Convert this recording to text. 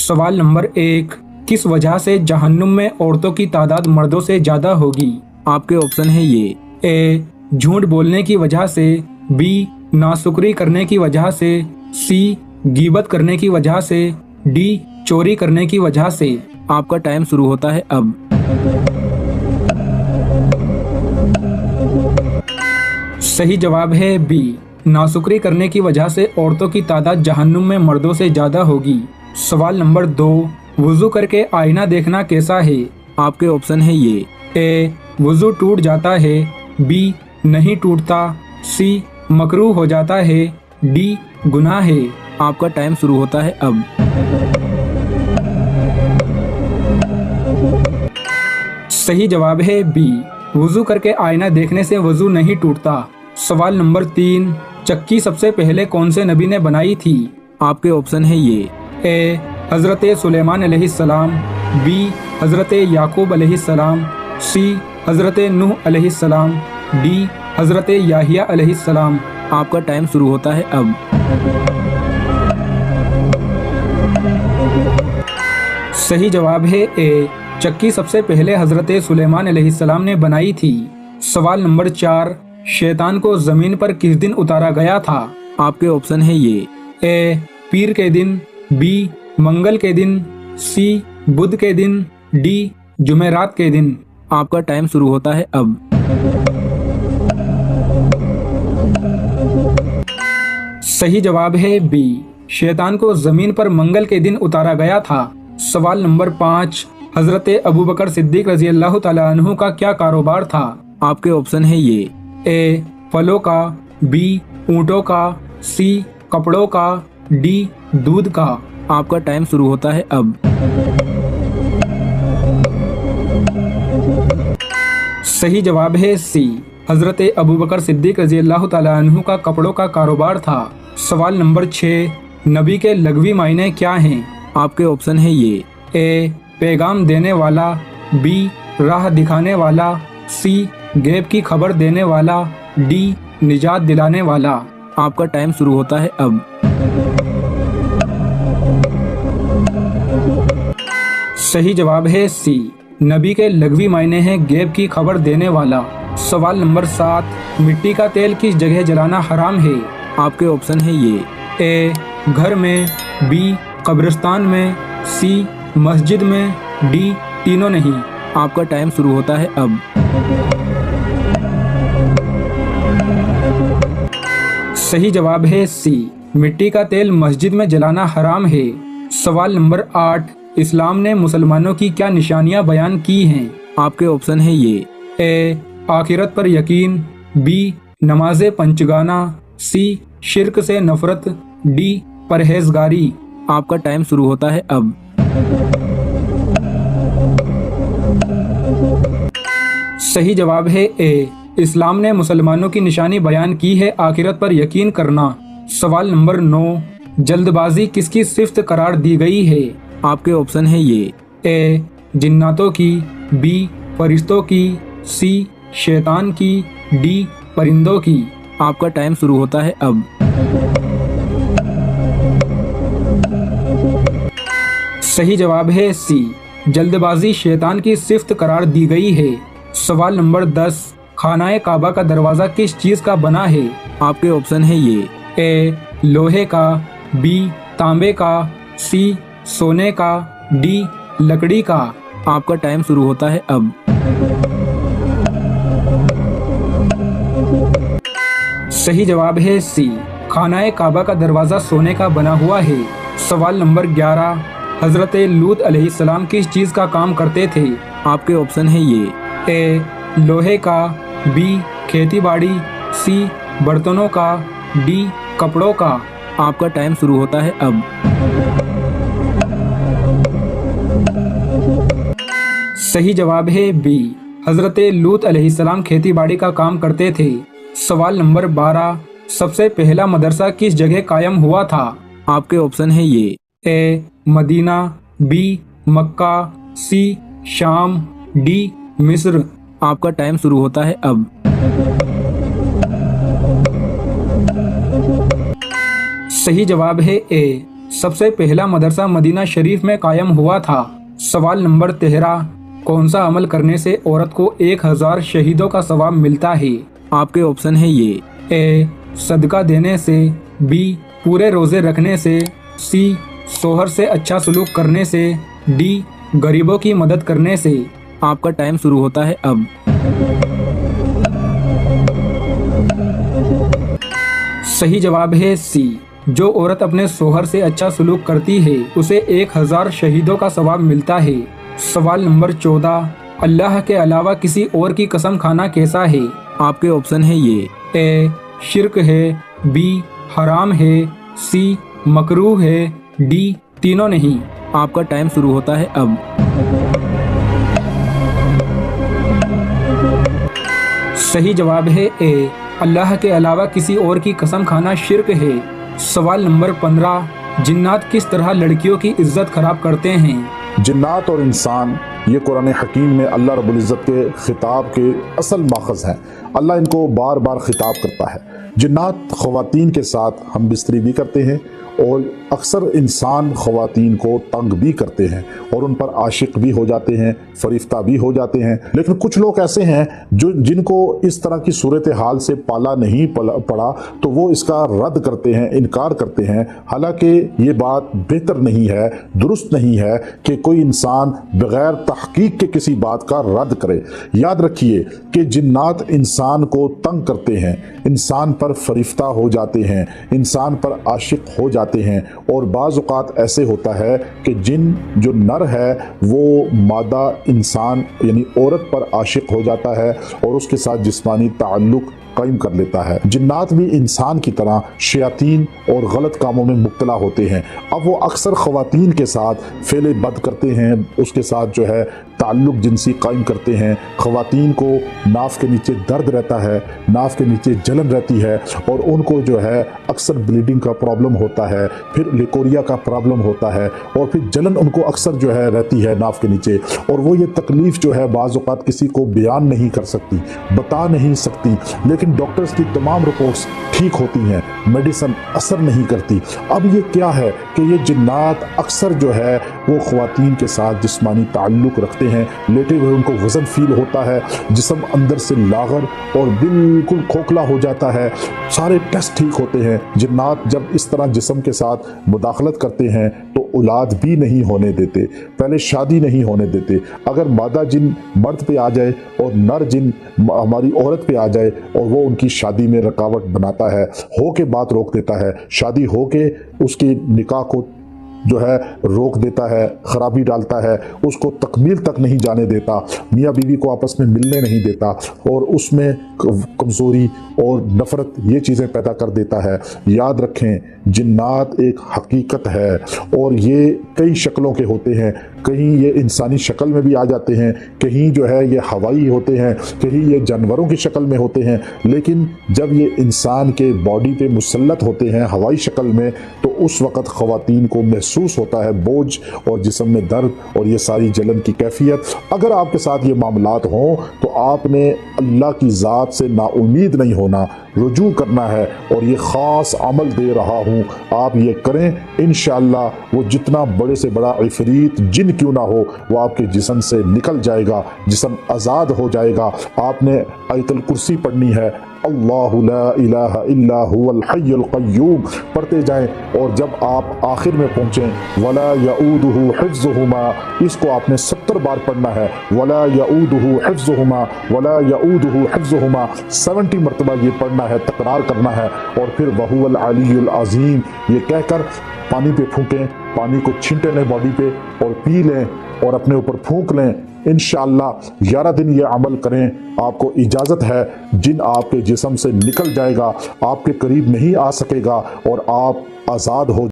सवाल नंबर 1, किस वजह से जहन्नुम में औरतों की तादाद मर्दों से ज्यादा होगी? आपके ऑप्शन है ये। ए, झूठ बोलने की वजह से, बी, नाशुक्री करने की वजह से, सी, गीबत करने की वजह से, डी, चोरी करने की वजह से। आपका टाइम शुरू होता है अब। सही जवाब है बी, नाशुक्री करने की वजह से औरतों की तादाद जहन्नुम में मर्दों से ज्यादा होगी। सवाल नंबर 2, वुजू करके आईना देखना कैसा है? आपके ऑप्शन है ये। ए, वुजू टूट जाता है, बी, नहीं टूटता, सी, मकरूह हो जाता है, डी, गुनाह है। आपका टाइम शुरू होता है अब। सही जवाब है बी, वुजू करके आईना देखने से वुजू नहीं टूटता। सवाल नंबर 3, चक्की सबसे पहले कौन से नबी ने बनाई थी? आपके ऑप्शन है ये। ए, हजरत सुलेमान अलैहिस्सलाम, बी, हजरत याकूब अलैहिस्सलाम, सी, हजरत नूह अलैहिस्सलाम, डी, हजरत याहिया अलैहिस्सलाम। आपका टाइम शुरू होता है अब। सही जवाब है ए, चक्की सबसे पहले हजरत सुलेमान अलैहिस्सलाम ने बनाई थी। सवाल नंबर 4, शैतान को जमीन पर किस दिन उतारा गया था? आपके ऑप्शन है ये। ए, पीर के दिन, बी, मंगल के दिन, सी, बुध के दिन, डी, जुमेरात के दिन। आपका टाइम शुरू होता है अब। सही जवाब है बी, शैतान को जमीन पर मंगल के दिन उतारा गया था। सवाल नंबर 5, हजरत अबू बकर सिद्दीक रजी अल्लाह तआला अन्हु का क्या कारोबार था? आपके ऑप्शन है ये। ए, फलों का, बी, ऊँटों का, सी, कपड़ों का, डी, दूध का। आपका टाइम शुरू होता है अब। सही जवाब है सी, हजरत अबू बकर सिद्दीक रजी अल्लाह तआला अन्हु का कपड़ों का कारोबार था। सवाल नंबर 6, नबी के लग़वी मायने क्या हैं? आपके ऑप्शन है ये। ए, पैगाम देने वाला, बी, राह दिखाने वाला, सी, गैब की खबर देने वाला, डी, निजात दिलाने वाला। आपका टाइम शुरू होता है अब। सही जवाब है सी, नबी के लग़वी मायने हैं गैब की खबर देने वाला। सवाल नंबर 7, मिट्टी का तेल किस जगह जलाना हराम है? आपके ऑप्शन है ये। ए, घर में, बी, कब्रिस्तान में, सी, मस्जिद में, डी, तीनों नहीं। आपका टाइम शुरू होता है अब। सही जवाब है सी, मिट्टी का तेल मस्जिद में जलाना हराम है। सवाल नंबर 8, इस्लाम ने मुसलमानों की क्या निशानियां बयान की हैं? आपके ऑप्शन है ये। ए, आखिरत पर यकीन, बी, नमाज़े पंचगाना, सी, शिर्क से नफरत, डी, परहेजगारी। आपका टाइम शुरू होता है अब। सही जवाब है ए, इस्लाम ने मुसलमानों की निशानी बयान की है आखिरत पर यकीन करना। सवाल नंबर 9, जल्दबाजी किसकी सिफ्त करार दी गई है? आपके ऑप्शन है ये। ए, जिन्नातों की, बी, फरिश्तों की, सी, शैतान की, डी, परिंदों की। आपका टाइम शुरू होता है अब। सही जवाब है सी, जल्दबाजी शैतान की सिफ्त करार दी गई है। सवाल नंबर 10, खानाए काबा का दरवाजा किस चीज का बना है? आपके ऑप्शन है ये। ए, लोहे का, बी, तांबे का, सी, सोने का, डी, लकड़ी का। आपका टाइम शुरू होता है अब। सही जवाब है सी, खानाए काबा का दरवाजा सोने का बना हुआ है। सवाल नंबर 11, हजरत लूत अलैहिस्सलाम किस चीज का काम करते थे? आपके ऑप्शन है ये। ए, लोहे का, बी, खेती बाड़ी, सी, बर्तनों का, डी, कपड़ों का। आपका टाइम शुरू होता है अब। सही जवाब है बी, हजरत लूत अलैहिस्सलाम खेती बाड़ी का काम करते थे। सवाल नंबर 12, सबसे पहला मदरसा किस जगह कायम हुआ था? आपके ऑप्शन है ये। ए, मदीना, बी, मक्का, सी, शाम, डी, मिस्र। आपका टाइम शुरू होता है अब। सही जवाब है ए, सबसे पहला मदरसा मदीना शरीफ में कायम हुआ था? सवाल नंबर 13, कौन सा अमल करने से औरत को 1000 शहीदों का सवाब मिलता है? आपके ऑप्शन है ये। ए. सदका देने से, बी. पूरे रोजे रखने से, सी. शोहर से अच्छा सलूक करने से, डी. गरीबों की मदद करने से। आपका टाइम शुरू होता है अब। सही जवाब है सी। जो औरत अपने शोहर से अच्छा सलूक करती है उसे 1000 शहीदों का सवाब मिलता है। सवाल नंबर 14, अल्लाह के अलावा किसी और की कसम खाना कैसा है? आपके ऑप्शन है ये। ए. शिर्क है, बी. हराम है, सी. मकरूह है, डी. तीनों नहीं। आपका टाइम शुरू होता है अब। सही जवाब है ए. अल्लाह के अलावा किसी और की कसम खाना शिर्क है। सवाल नंबर 15, जिन्नात किस तरह लड़कियों की इज्जत खराब करते हैं? जिन्नात और इंसान ये कुरान हकीम में अल्लाह रब्बुल इज़्ज़त के खिताब के असल माखज़ हैं। अल्लाह इनको बार बार खिताब करता है। जिन्नात ख़वातीन के साथ हम बिस्तरी भी करते हैं और अक्सर इंसान ख़वातीन को तंग भी करते हैं और उन पर आशिक भी हो जाते हैं, फरिश्ता भी हो जाते हैं। लेकिन कुछ लोग ऐसे हैं जो जिनको इस तरह की सूरत हाल से पाला नहीं पड़ा तो वो इसका रद्द करते हैं, इनकार करते हैं। हालांकि ये बात बेहतर नहीं है, दुरुस्त नहीं है कि कोई इंसान बग़ैर तहकीक के किसी बात का रद्द करे। याद रखिए कि जिन्नात इंसान को तंग करते हैं, इंसान पर फरिश्ता हो जाते हैं, इंसान पर आशिक हो जाते हैं और बाज़ औक़ात ऐसे होता है कि जिन जो नर है वो मादा इंसान यानी औरत पर आशिक हो जाता है और उसके साथ जिस्मानी ताल्लुक़ कायम कर लेता है। जिन्नात भी इंसान की तरह शयातीन और गलत कामों में मुब्तला होते हैं। अब वो अक्सर ख़वातीन के साथ फेले बद करते हैं, उसके साथ जो है ताल्लुक़ जिनसी कायम करते हैं। ख़वातीन को नाफ के नीचे दर्द रहता है, नाफ के नीचे जलन रहती है और उनको जो है अक्सर ब्लीडिंग का प्रॉब्लम होता है, फिर लिकोरिया का प्रॉब्लम होता है और फिर जलन उनको अक्सर जो है रहती है नाफ के नीचे। और वो ये तकलीफ़ जो है बाज़ औक़ात किसी को बयान नहीं कर सकती, बता नहीं सकती, लेकिन डॉक्टर्स की तमाम रिपोर्ट्स ठीक होती हैं, मेडिसिन असर नहीं करती। अब ये क्या है कि ये जिन्नात अक्सर जो है वो ख़वातीन के साथ जिस्मानी ताल्लुक़ रखते हैं, लेटे हुए उनको वज़न फील होता है, जिस्म अंदर से लागर और बिल्कुल खोखला हो जाता है, सारे टेस्ट ठीक होते हैं। जिन्नात जब इस तरह जिस्म के साथ मुदाखलत करते हैं तो औलाद भी नहीं होने देते, पहले शादी नहीं होने देते। अगर मादा जिन मर्द पे आ जाए और नर जिन हमारी औरत पे आ जाए और वो उनकी शादी में रुकावट बनाता है, हो के बात रोक देता है, शादी हो के उसकी निकाह को जो है रोक देता है, ख़राबी डालता है, उसको तकमील तक नहीं जाने देता, मियाँ बीवी को आपस में मिलने नहीं देता और उसमें कमज़ोरी और नफ़रत ये चीज़ें पैदा कर देता है। याद रखें जिन्नात एक हकीकत है और ये कई शक्लों के होते हैं। कहीं ये इंसानी शक्ल में भी आ जाते हैं, कहीं जो है ये हवाई होते हैं, कहीं ये जानवरों की शक्ल में होते हैं। लेकिन जब ये इंसान के बॉडी पे मुसल्लत होते हैं हवाई शक्ल में तो उस वक़्त ख़वातीन को महसूस होता है बोझ और जिस्म में दर्द और ये सारी जलन की कैफियत। अगर आपके साथ ये मामलात हों तो आपने अल्लाह की ज़ात से नाउमीद नहीं होना, रुजू करना है और ये ख़ास अमल दे रहा हूँ, आप ये करें। इंशाअल्लाह वो जितना बड़े से बड़ा इफ़रीत जिन क्यों ना हो वो आपके जिस्म से निकल जाएगा, जिस्म आज़ाद हो जाएगा। आपने आयतुल कुर्सी पढ़नी है, अल्लाहु ला इलाहा इल्ला हुवल हय्युल क़य्यूम पढ़ते जाएं और जब आप आखिर में पहुँचें वला यऊदुहु हिफ्ज़ुहुमा, इसको आपने 70 बार पढ़ना है। वला यऊदुहु हिफ्ज़ुहुमा, वला यऊदुहु हिफ्ज़ुहुमा 70 मरतबा ये पढ़ना है, तकरार करना है और फिर वहुवल अलीयुल अज़ीम ये कहकर पानी पे फूकें, पानी को छींटे लें बॉडी पे और पी लें और अपने ऊपर फूंक लें। इंशाअल्लाह 11 दिन ये अमल करें, आपको इजाज़त है जिन आपके जिस्म से निकल जाएगा, आपके करीब नहीं आ सकेगा और आप आज़ाद हो